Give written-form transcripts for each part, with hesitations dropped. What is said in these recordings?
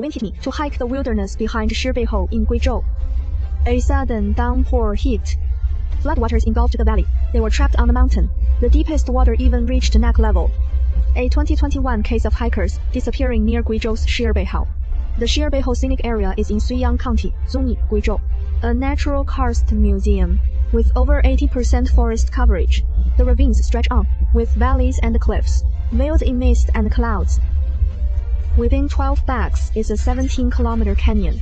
wind hit me to hike the wilderness behind Shibeiho in Guizhou. A sudden downpour hit. Floodwaters engulfed the valley. They were trapped on the mountain. The deepest water even reached neck level. A 2021 case of hikers disappearing near Guizhou's Shibeiho. The Shibeiho Scenic Area is in Suiyang County, Zhongyi, Guizhou. A natural karst museum with over 80% forest coverage. The ravines stretch on, with valleys and cliffs, veiled in mist and clouds. Within 12 bags is a 17-kilometer canyon,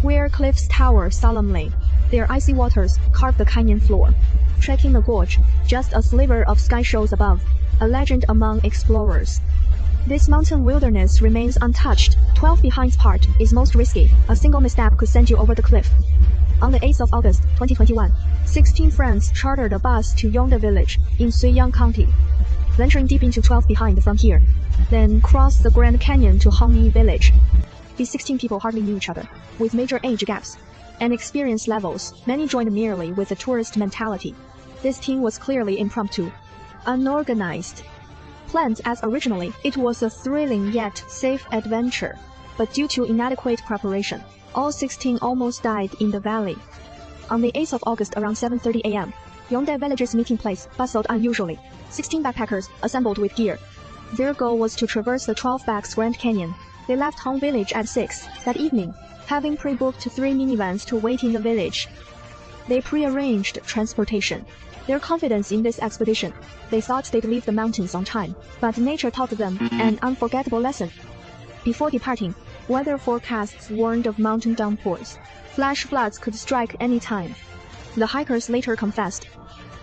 where cliffs tower solemnly. Their icy waters carve the canyon floor. Trekking the gorge, just a sliver of sky shows above, a legend among explorers. This mountain wilderness remains untouched. 12 behind's part is most risky. A single misstep could send you over the cliff. On the 8th of August, 2021, 16 friends chartered a bus to Yongde Village in Suiyang County, venturing deep into 12 behind from here, then crossed the Grand Canyon to Hongyi Village. These 16 people hardly knew each other, with major age gaps and experience levels. Many joined merely with a tourist mentality. This team was clearly impromptu, unorganized. Planned as originally, it was a thrilling yet safe adventure, but due to inadequate preparation, all 16 almost died in the valley. On the 8th of August around 7:30 a.m., Yongde Village's meeting place bustled unusually. 16 backpackers assembled with gear. Their goal was to traverse the 12 bags Grand Canyon. They left Hong Village at 6 that evening, having pre-booked 3 minivans to wait in the village. They pre-arranged transportation. Their confidence in this expedition, they thought they'd leave the mountains on time, but nature taught them an unforgettable lesson. Before departing, weather forecasts warned of mountain downpours. Flash floods could strike any time. The hikers later confessed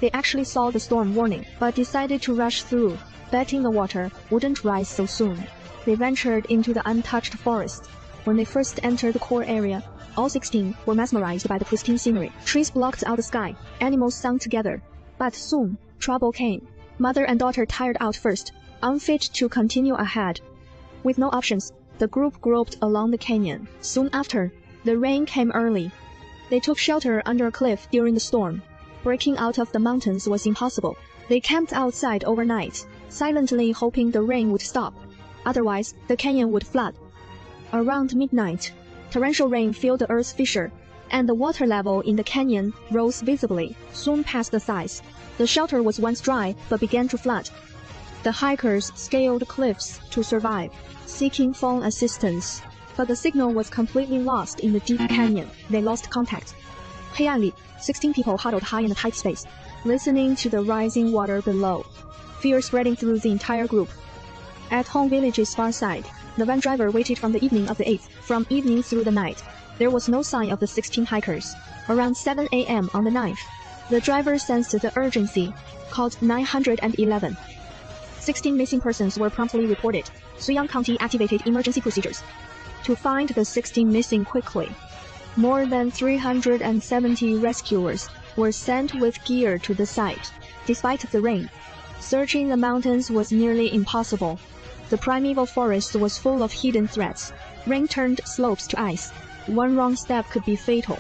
they actually saw the storm warning, but decided to rush through, betting the water wouldn't rise so soon. They ventured into the untouched forest. When they first entered the core area, all 16 were mesmerized by the pristine scenery. Trees blocked out the sky, animals sang together. But soon, trouble came. Mother and daughter tired out first, unfit to continue ahead. With no options, the group groped along the canyon. Soon after, the rain came early. They took shelter under a cliff during the storm. Breaking out of the mountains was impossible. They camped outside overnight, silently hoping the rain would stop. Otherwise, the canyon would flood. Around midnight, torrential rain filled the earth's fissure, and the water level in the canyon rose visibly, soon past the thighs. The shelter was once dry, but began to flood. The hikers scaled cliffs to survive, seeking phone assistance. But the signal was completely lost in the deep canyon. They lost contact. 黑暗里, 16 people huddled high in a tight space, listening to the rising water below. Fear spreading through the entire group. At Hong Village's far side, the van driver waited from the evening of the 8th, from evening through the night. There was no sign of the 16 hikers. Around 7 a.m. on the 9th, the driver sensed the urgency, called 911. 16 missing persons were promptly reported. Suiyang County activated emergency procedures to find the 16 missing quickly. More than 370 rescuers were sent with gear to the site. Despite the rain, searching the mountains was nearly impossible. The primeval forest was full of hidden threats. Rain turned slopes to ice. One wrong step could be fatal.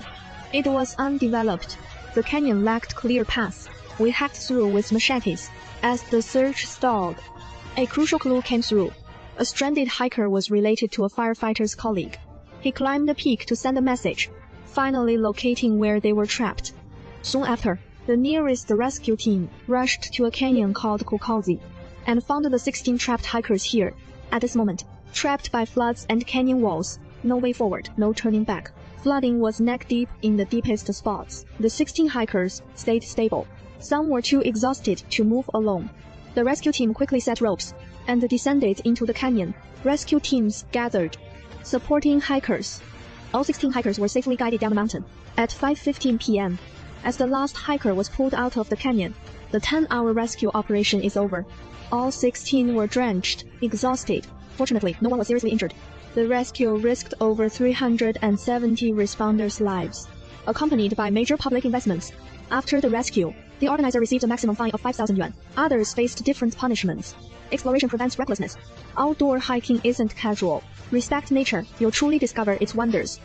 It was undeveloped. The canyon lacked clear paths. We hacked through with machetes. As the search stalled, a crucial clue came through. A stranded hiker was related to a firefighter's colleague. He climbed the peak to send a message, finally locating where they were trapped. Soon after, the nearest rescue team rushed to a canyon called Kukaozi and found the 16 trapped hikers here. At this moment, trapped by floods and canyon walls, no way forward, no turning back. Flooding was neck-deep in the deepest spots. The 16 hikers stayed stable. Some were too exhausted to move alone. The rescue team quickly set ropes and descended into the canyon. Rescue teams gathered, supporting hikers. All 16 hikers were safely guided down the mountain. At 5:15 p.m., as the last hiker was pulled out of the canyon, the 10-hour rescue operation is over. All 16 were drenched, exhausted. Fortunately, no one was seriously injured. The rescue risked over 370 responders' lives, accompanied by major public investments. After the rescue, the organizer received a maximum fine of 5,000 yuan. Others faced different punishments. Exploration prevents recklessness. Outdoor hiking isn't casual. Respect nature, you'll truly discover its wonders.